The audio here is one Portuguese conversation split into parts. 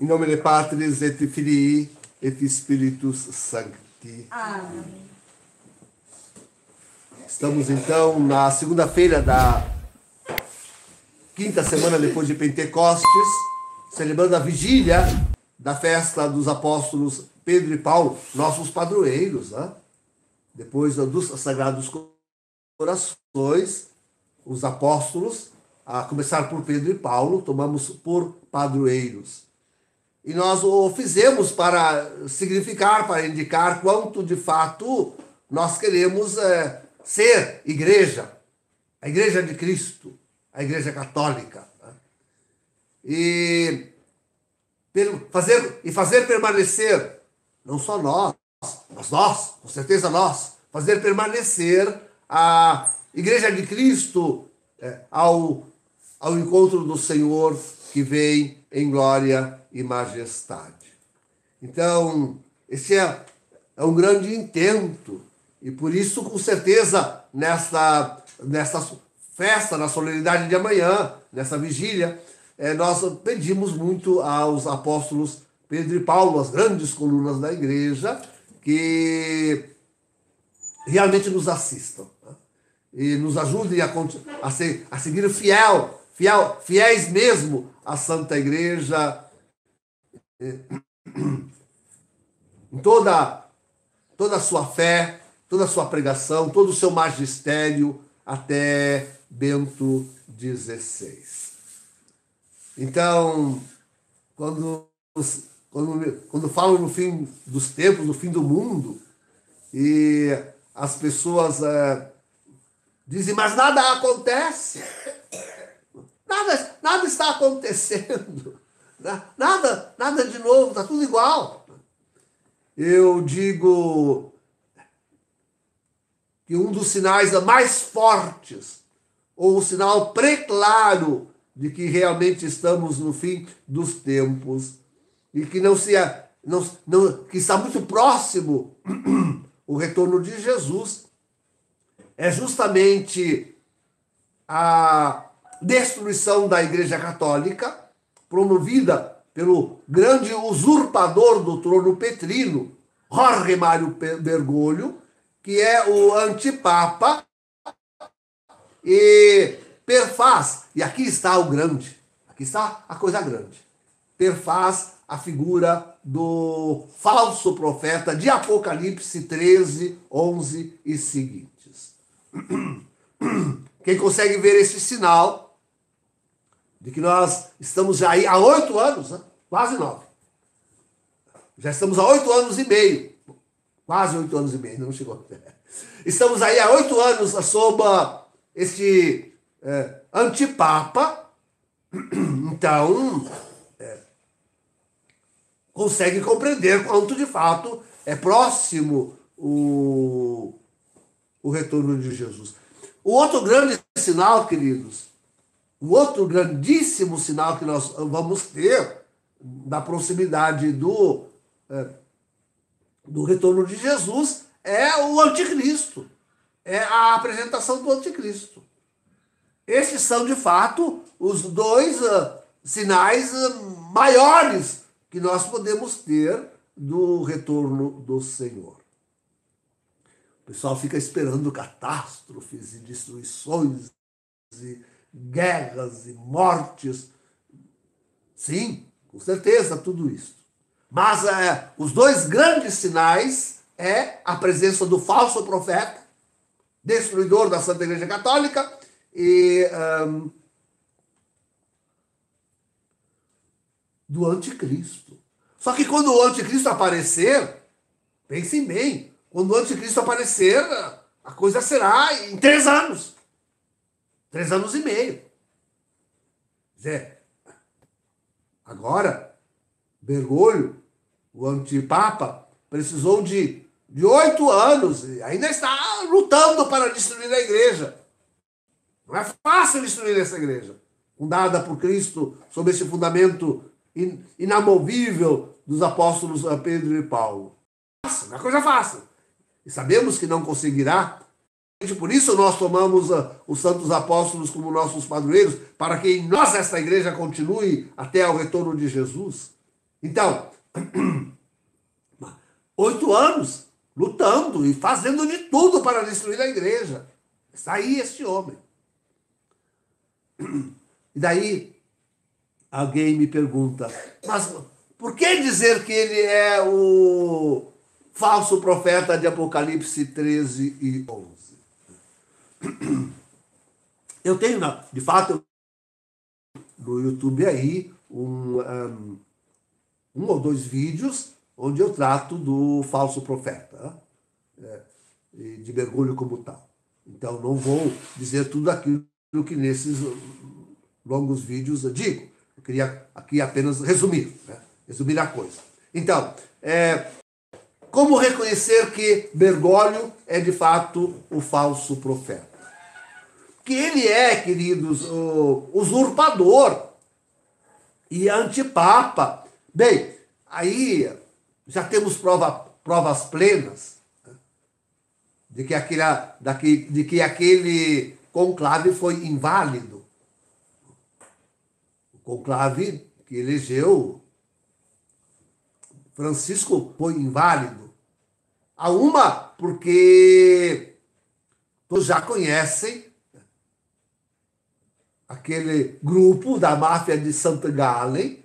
In nomine Patris et Filii et Spiritus Sancti. Amém. Estamos então na segunda-feira da quinta semana depois de Pentecostes, celebrando a vigília da festa dos apóstolos Pedro e Paulo, nossos padroeiros, né? Depois dos Sagrados Corações, os apóstolos, a começar por Pedro e Paulo, tomamos por padroeiros. E nós o fizemos para significar, para indicar quanto de fato nós queremos ser igreja, a igreja de Cristo, a igreja católica. Né? E fazer permanecer, não só nós, mas nós, com certeza nós, fazer permanecer a igreja de Cristo ao encontro do Senhor que vem em glória e majestade. Então, esse é um grande intento, e por isso, com certeza, nesta festa, na solenidade de amanhã, nessa vigília, nós pedimos muito aos apóstolos Pedro e Paulo, as grandes colunas da igreja, que realmente nos assistam, né? E nos ajudem a seguir fiéis mesmo à Santa Igreja, em toda a sua fé, toda a sua pregação, todo o seu magistério até Bento XVI. Então, quando falo no fim dos tempos, no fim do mundo, e as pessoas dizem, mas nada acontece, nada está acontecendo, nada de novo, está tudo igual. Eu digo que um dos sinais mais fortes, ou o sinal preclaro de que realmente estamos no fim dos tempos, e que que está muito próximo o retorno de Jesus, é justamente a destruição da Igreja Católica, promovida pelo grande usurpador do trono petrino, Jorge Mário Bergoglio, que é o antipapa, e perfaz, e aqui está aqui está a coisa grande, perfaz a figura do falso profeta de Apocalipse 13, 11 e seguintes. Quem consegue ver esse sinal de que nós estamos já aí há 8 anos, né? Quase 9. Já estamos há 8 anos e meio. Quase 8 anos e meio, ainda não chegou. Estamos aí há 8 anos sob este antipapa. Então, consegue compreender quanto de fato é próximo o retorno de Jesus. O outro grande sinal, queridos, o outro grandíssimo sinal que nós vamos ter da proximidade do retorno de Jesus é o anticristo, é a apresentação do anticristo. Esses são, de fato, os dois sinais maiores que nós podemos ter do retorno do Senhor. O pessoal fica esperando catástrofes e destruições e guerras e mortes. Sim, com certeza, tudo isso. Mas os dois grandes sinais é a presença do falso profeta, destruidor da Santa Igreja Católica, e do anticristo. Só que quando o anticristo aparecer, pensem bem, quando o anticristo aparecer, a coisa será em 3 anos. 3 anos e meio. Agora, Bergoglio, o antipapa, precisou de 8 anos e ainda está lutando para destruir a igreja. Não é fácil destruir essa igreja, fundada por Cristo sob esse fundamento inamovível dos apóstolos Pedro e Paulo. Não é coisa fácil. e sabemos que não conseguirá. Por isso nós tomamos os santos apóstolos como nossos padroeiros, para que em nós esta igreja continue até o retorno de Jesus. Então, 8 anos lutando e fazendo de tudo para destruir a igreja. Está aí este homem. E daí alguém me pergunta, mas por que dizer que ele é o falso profeta de Apocalipse 13 e 11? Eu tenho, de fato, no YouTube aí, um ou 2 vídeos onde eu trato do falso profeta, de mergulho como tal. Então, não vou dizer tudo aquilo que nesses longos vídeos eu digo. Eu queria aqui apenas resumir, resumir a coisa. Então, como reconhecer que Bergoglio é de fato o falso profeta? Que ele é, queridos, o usurpador e antipapa. Bem, aí já temos provas plenas de que aquele conclave foi inválido. O conclave que elegeu Francisco foi inválido. Há uma, porque todos já conhecem aquele grupo da máfia de St. Gallen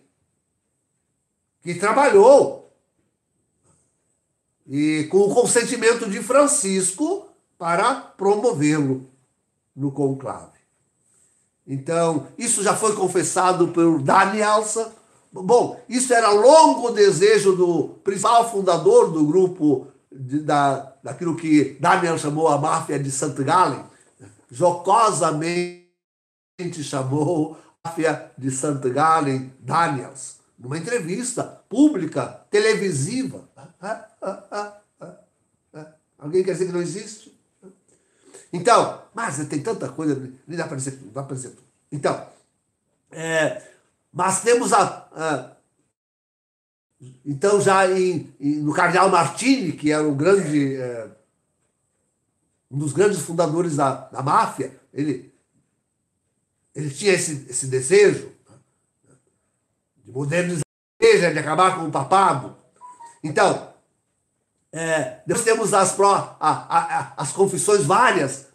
que trabalhou e com o consentimento de Francisco para promovê-lo no conclave. Então, isso já foi confessado por Danielson. Bom, isso era longo desejo do principal fundador do grupo, daquilo que Daniel chamou a máfia de St. Gallen, jocosamente chamou a máfia de St. Gallen Daniels, numa entrevista pública, televisiva. Alguém quer dizer que não existe? Então, mas tem tanta coisa, nem dá para dizer tudo. Então, mas temos então já no Cardeal Martini, que era um dos grandes fundadores da máfia, ele tinha esse desejo de modernizar a igreja, de acabar com o papado. Então, nós temos as confissões várias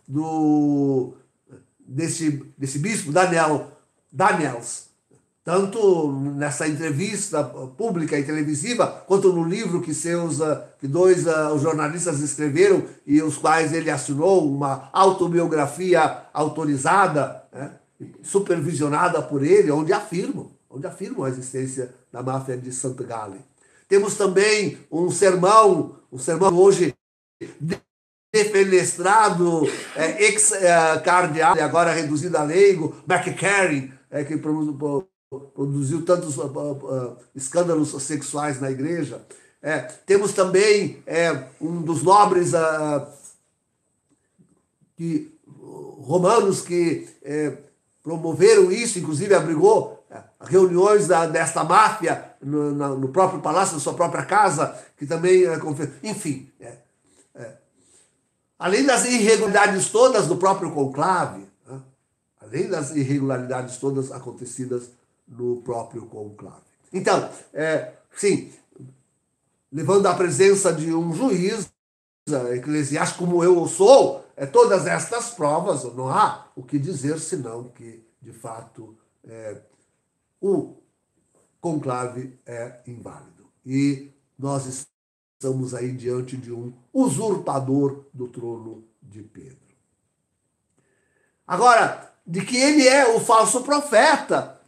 desse bispo Daniels, tanto nessa entrevista pública e televisiva, quanto no livro que 2 jornalistas escreveram e os quais ele assinou, uma autobiografia autorizada, supervisionada por ele, onde afirmam a existência da máfia de St. Gallen. Temos também um sermão hoje defenestrado, ex-cardeal, agora reduzido a leigo, McCarry, que produziu tantos escândalos sexuais na igreja. Temos também um dos nobres romanos que promoveram isso, inclusive abrigou reuniões desta máfia no próprio palácio, na sua própria casa, que também enfim, além das irregularidades todas do próprio conclave, além das irregularidades todas acontecidas no próprio conclave. Então, sim, levando à presença de um juiz eclesiástico como eu sou, todas estas provas, não há o que dizer senão que, de fato, o conclave é inválido. E nós estamos aí diante de um usurpador do trono de Pedro. Agora, de que ele é o falso profeta,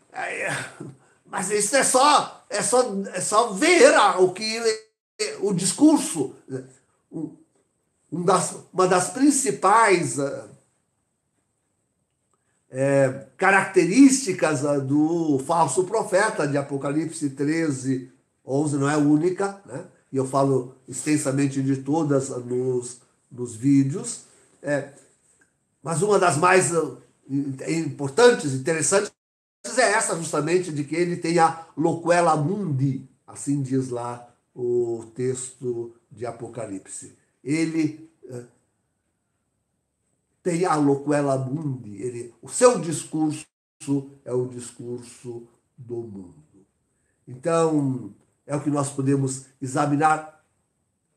mas isso é só ver o discurso. Uma das principais características do falso profeta de Apocalipse 13, 11, não é única, né? E eu falo extensamente de todas nos vídeos, mas uma das mais importantes, interessantes, é essa justamente, de que ele tem a loquela mundi, assim diz lá o texto de Apocalipse. ele tem a loquela mundi, o seu discurso é o discurso do mundo. Então, é o que nós podemos examinar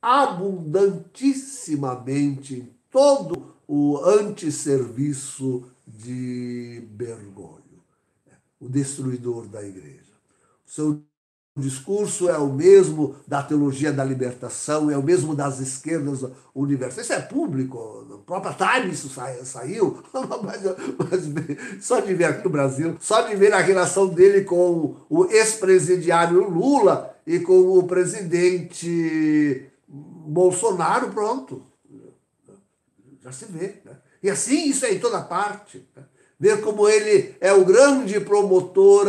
abundantissimamente em todo o antisserviço de Bergoglio, o destruidor da igreja. O seu discurso é o mesmo da teologia da libertação, é o mesmo das esquerdas universais. Isso é público, no próprio Time isso saiu, mas só de ver aqui no Brasil, só de ver a relação dele com o ex-presidiário Lula e com o presidente Bolsonaro, pronto. Já se vê. Né? E assim isso é em toda parte. Né? Ver como ele é o grande promotor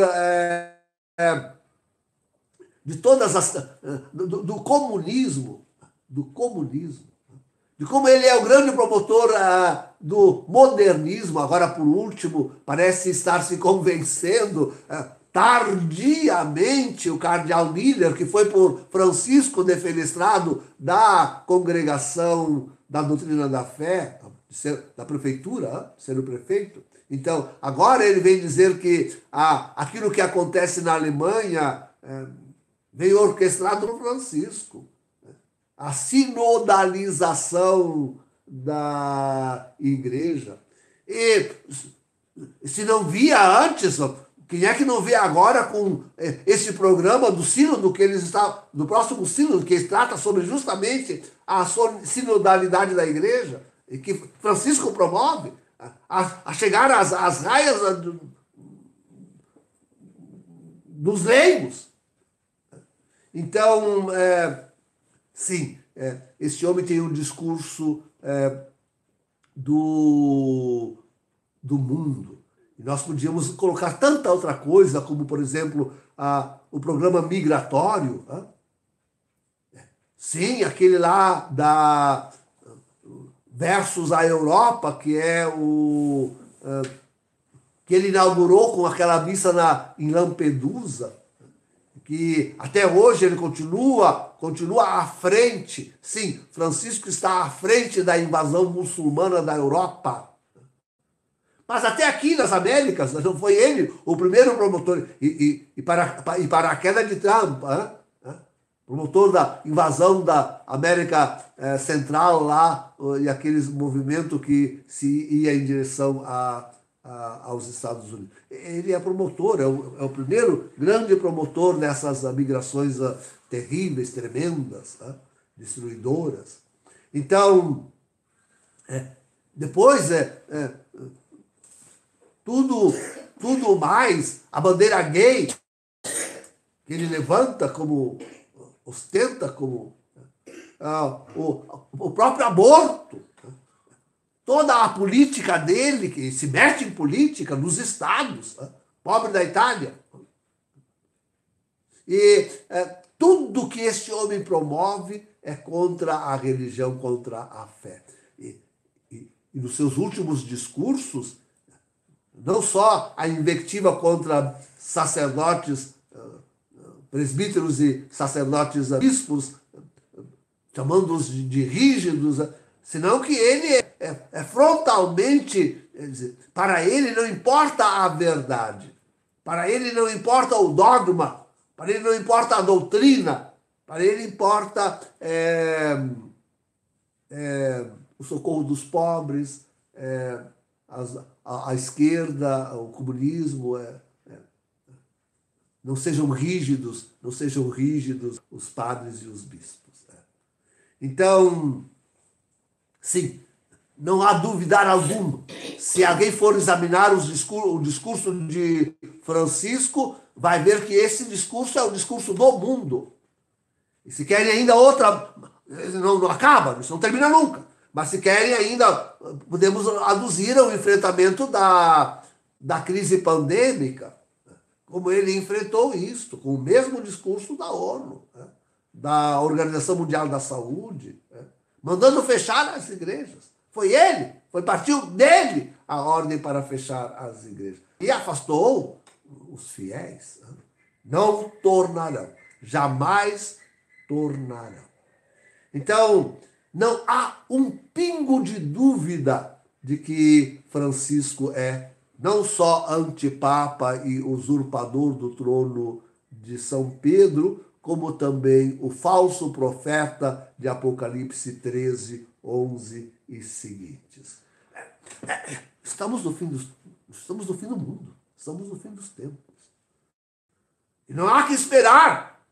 de todas as do comunismo, de como ele é o grande promotor do modernismo. Agora, por último, parece estar se convencendo tardiamente o cardeal Miller, que foi por Francisco defenestrado da congregação da doutrina da fé, da prefeitura, sendo prefeito. Então, agora ele vem dizer que aquilo que acontece na Alemanha veio orquestrado por Francisco. A sinodalização da igreja. E se não via antes, quem é que não vê agora com esse programa do sínodo que eles estão, do próximo sínodo, que trata sobre justamente a sinodalidade da igreja, e que Francisco promove, a chegar às raias dos leigos. Então, sim, esse homem tem um discurso do mundo. E nós podíamos colocar tanta outra coisa, como, por exemplo, o programa migratório. Sim, aquele lá da Versus a Europa, que é que ele inaugurou com aquela missa em Lampedusa, que até hoje ele continua à frente. Sim, Francisco está à frente da invasão muçulmana da Europa. Mas até aqui nas Américas, não foi ele o primeiro promotor, e para a queda de Trump, promotor da invasão da América Central lá, e aqueles movimentos que se ia em direção aos Estados Unidos. Ele é promotor, é o primeiro grande promotor dessas migrações terríveis, tremendas, destruidoras. Então, depois, tudo mais, a bandeira gay, que ele levanta como, ostenta como o próprio aborto, toda a política dele, que se mete em política nos estados, pobre da Itália. E tudo que esse homem promove é contra a religião, contra a fé. E nos seus últimos discursos, não só a invectiva contra sacerdotes, presbíteros e sacerdotes bispos, chamando-os de rígidos, senão que ele é frontalmente, para ele não importa a verdade, para ele não importa o dogma, para ele não importa a doutrina, para ele importa o socorro dos pobres, a esquerda, o comunismo. Não sejam rígidos os padres e os bispos. Então, sim, não há dúvida alguma. Se alguém for examinar o discurso de Francisco, vai ver que esse discurso é o discurso do mundo. E se querem ainda outra, não acaba, isso não termina nunca. Mas se querem ainda, podemos aduzir ao enfrentamento da crise pandêmica, como ele enfrentou isso, com o mesmo discurso da ONU, da Organização Mundial da Saúde, mandando fechar as igrejas. Partiu dele a ordem para fechar as igrejas. E afastou os fiéis. Não tornarão, jamais tornarão. Então, Não há um pingo de dúvida de que Francisco é não só antipapa e usurpador do trono de São Pedro, como também o falso profeta de Apocalipse 13, 11 e seguintes. Estamos no fim do mundo. Estamos no fim dos tempos. E não há que esperar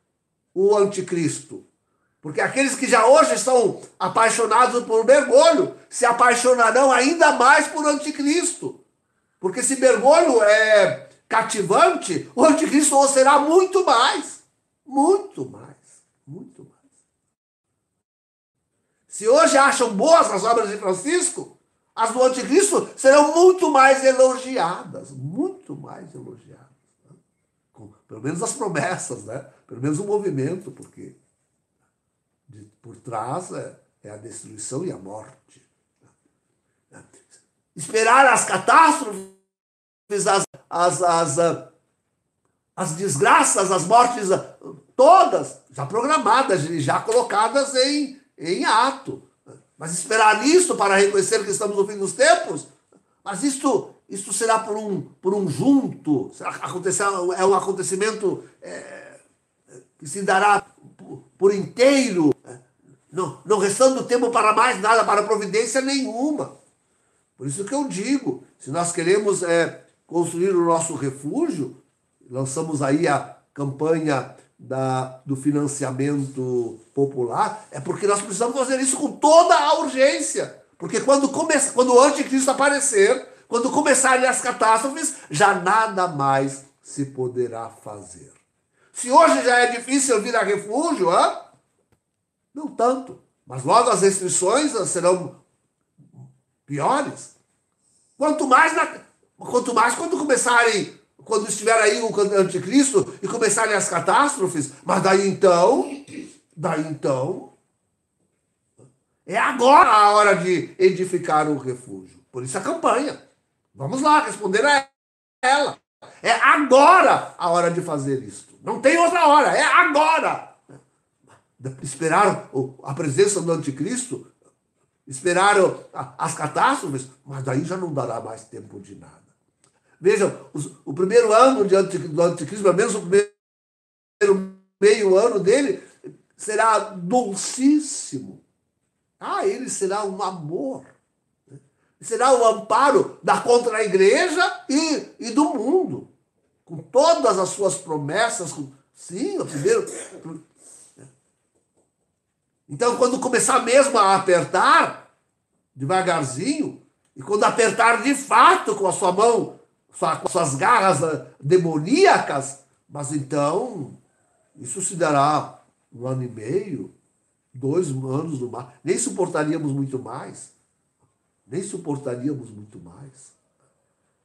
o anticristo. Porque aqueles que já hoje estão apaixonados por mergulho se apaixonarão ainda mais por anticristo. Porque se mergulho é cativante, o anticristo o será muito mais. Muito mais. Muito mais. Se hoje acham boas as obras de Francisco, as do anticristo serão muito mais elogiadas. Muito mais elogiadas. Pelo menos as promessas, né? Pelo menos o movimento, porque por trás é a destruição e a morte. Esperar as catástrofes, as desgraças, as mortes, todas já programadas, já colocadas em ato. Mas esperar isso para reconhecer que estamos no fim dos tempos, mas isto será por um junto, é um acontecimento que se dará por inteiro, não restando tempo para mais nada, para providência nenhuma. Por isso que eu digo, se nós queremos construir o nosso refúgio, lançamos aí a campanha do financiamento popular, é porque nós precisamos fazer isso com toda a urgência. Porque quando o anticristo aparecer, quando começarem as catástrofes, já nada mais se poderá fazer. Se hoje já é difícil vir a refúgio, não tanto, mas logo as restrições serão piores. Quanto mais quando estiver aí o anticristo e começarem as catástrofes, mas daí então, é agora a hora de edificar o refúgio. Por isso a campanha. Vamos lá, responder a ela. É agora a hora de fazer isto. Não tem outra hora, é agora. Esperar a presença do anticristo, esperar as catástrofes, mas daí já não dará mais tempo de nada. Vejam, o primeiro ano do anticristo, pelo menos o primeiro meio ano dele, será dulcíssimo. Ele será um amor. Será o amparo da contra-igreja e do mundo. Com todas as suas promessas. Sim, o primeiro. Então, quando começar mesmo a apertar, devagarzinho, e quando apertar de fato com a sua mão, com suas garras demoníacas, mas então, isso se dará 1 ano e meio, 2 anos no máximo. Nem suportaríamos muito mais.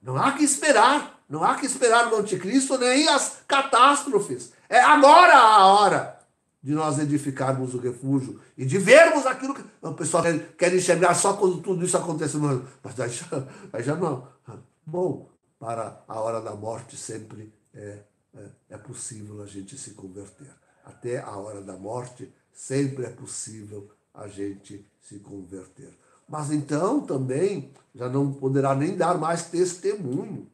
Não há que esperar o anticristo nem as catástrofes. É agora a hora de nós edificarmos o refúgio e de vermos aquilo que o pessoal quer enxergar só quando tudo isso acontece. Mas aí já não. Bom, para a hora da morte sempre é possível a gente se converter. Até a hora da morte sempre é possível a gente se converter. Mas então também já não poderá nem dar mais testemunho.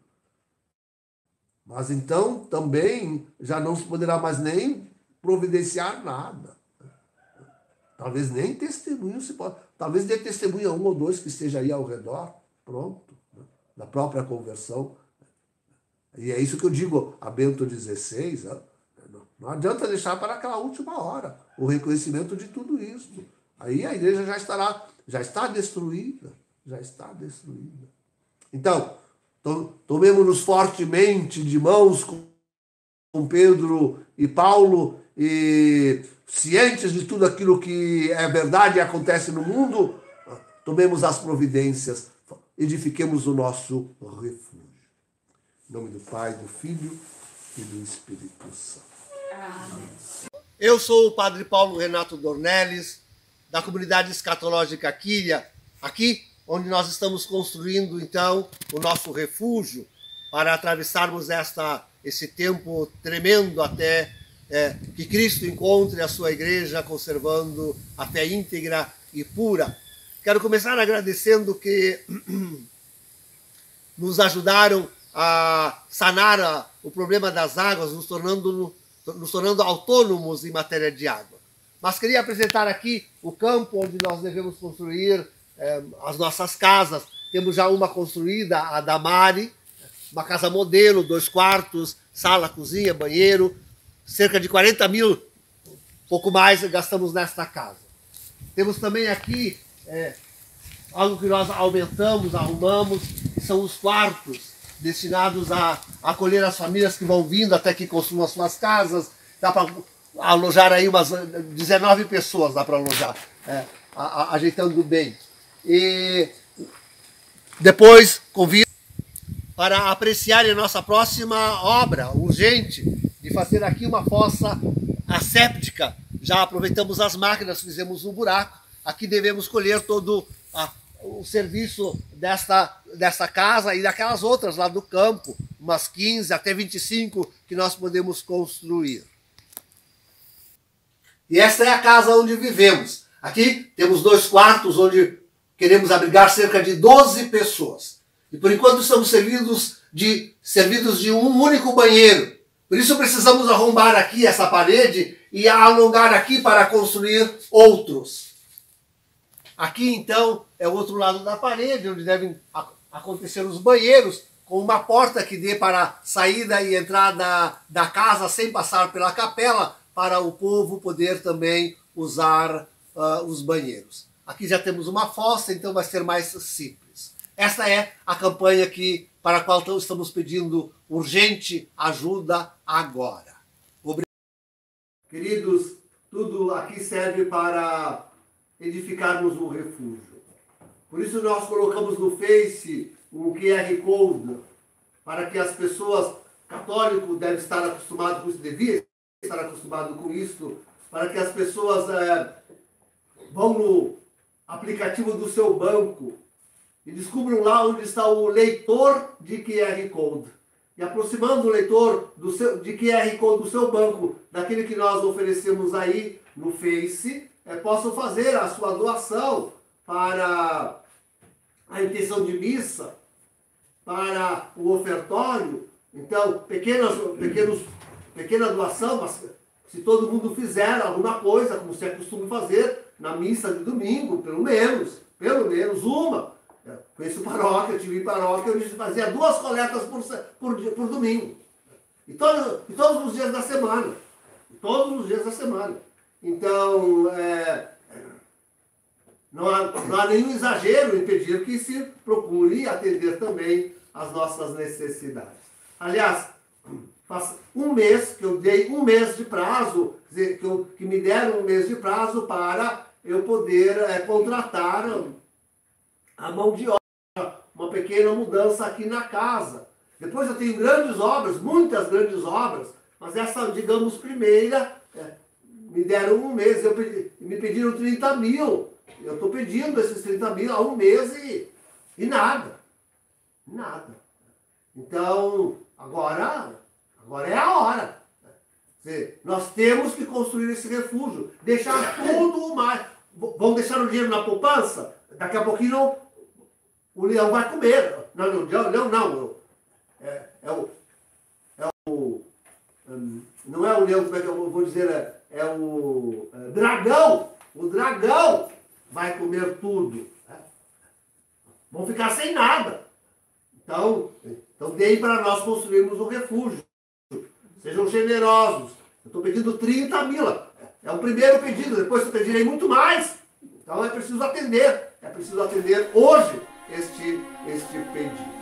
Mas então também já não se poderá mais nem providenciar nada. Talvez nem testemunho se pode. Talvez dê testemunho a 1 ou 2 que esteja aí ao redor. Pronto. Da própria conversão. E é isso que eu digo a Bento XVI. Não adianta deixar para aquela última hora o reconhecimento de tudo isso. Aí a igreja já está destruída. Então, tomemos-nos fortemente de mãos com Pedro e Paulo, e cientes de tudo aquilo que é verdade e acontece no mundo, tomemos as providências, edifiquemos o nosso refúgio. Em nome do Pai, do Filho e do Espírito Santo. Amém. Eu sou o Padre Paulo Renato Dornelles, da comunidade escatológica Quilha, aqui onde nós estamos construindo, então, o nosso refúgio para atravessarmos esse tempo tremendo até que Cristo encontre a sua igreja conservando a fé íntegra e pura. Quero começar agradecendo que nos ajudaram a sanar o problema das águas, nos tornando autônomos em matéria de água. Mas queria apresentar aqui o campo onde nós devemos construir as nossas casas. Temos já uma construída, a da Mari, uma casa modelo, 2 quartos, sala, cozinha, banheiro, cerca de 40 mil, pouco mais, gastamos nesta casa. Temos também aqui algo que nós aumentamos, arrumamos, que são os quartos destinados a acolher as famílias que vão vindo até que construam as suas casas. Dá para alojar aí umas 19 pessoas, dá para alojar, ajeitando bem. E depois convido para apreciarem a nossa próxima obra urgente, de fazer aqui uma fossa asséptica. Já aproveitamos as máquinas, fizemos um buraco. Aqui devemos colher todo o serviço desta casa e daquelas outras lá do campo, umas 15 até 25 que nós podemos construir. E esta é a casa onde vivemos. Aqui temos 2 quartos onde queremos abrigar cerca de 12 pessoas. E por enquanto estamos servidos de um único banheiro. Por isso precisamos arrombar aqui essa parede e alongar aqui para construir outros. Aqui então é o outro lado da parede, onde devem acontecer os banheiros, com uma porta que dê para saída e entrada da casa sem passar pela capela, para o povo poder também usar os banheiros. Aqui já temos uma fossa, então vai ser mais simples. Esta é a campanha para a qual estamos pedindo urgente ajuda agora. Obrigado. Queridos, tudo aqui serve para edificarmos um refúgio. Por isso nós colocamos no Face um QR Code para que as pessoas, católicos devem estar acostumados com isso, devia estar acostumado com isso, para que as pessoas vão no aplicativo do seu banco e descubram lá onde está o leitor de QR Code. E aproximando o leitor de QR Code do seu banco, daquele que nós oferecemos aí no Face, possam fazer a sua doação para a intenção de missa, para o ofertório. Então, pequena doação, mas se todo mundo fizer alguma coisa, como se costuma fazer na missa de domingo, pelo menos uma. Conheço paróquia, eu tive em paróquia, eu fazia 2 coletas por domingo. E todos os dias da semana. Então, não há nenhum exagero em pedir que se procure atender também as nossas necessidades. Aliás, faz um mês que eu dei um mês de prazo, quer dizer, que me deram um mês de prazo para eu poder contratar a mão de obra, uma pequena mudança aqui na casa. Depois eu tenho grandes obras, muitas grandes obras, mas essa, digamos, primeira, me deram um mês, me pediram 30 mil. Eu estou pedindo esses 30 mil há um mês e nada. Então, agora é a hora. Nós temos que construir esse refúgio, deixar tudo mais. Vão deixar o dinheiro na poupança? Daqui a pouquinho o leão vai comer. Não, leão não. Não é o leão, como é que eu vou dizer? É o dragão. O dragão vai comer tudo. Vão ficar sem nada. Então deem para nós construirmos um refúgio. Sejam generosos. Eu estou pedindo 30 mil. É o primeiro pedido, depois eu pedirei muito mais. Então é preciso atender. É preciso atender hoje este pedido.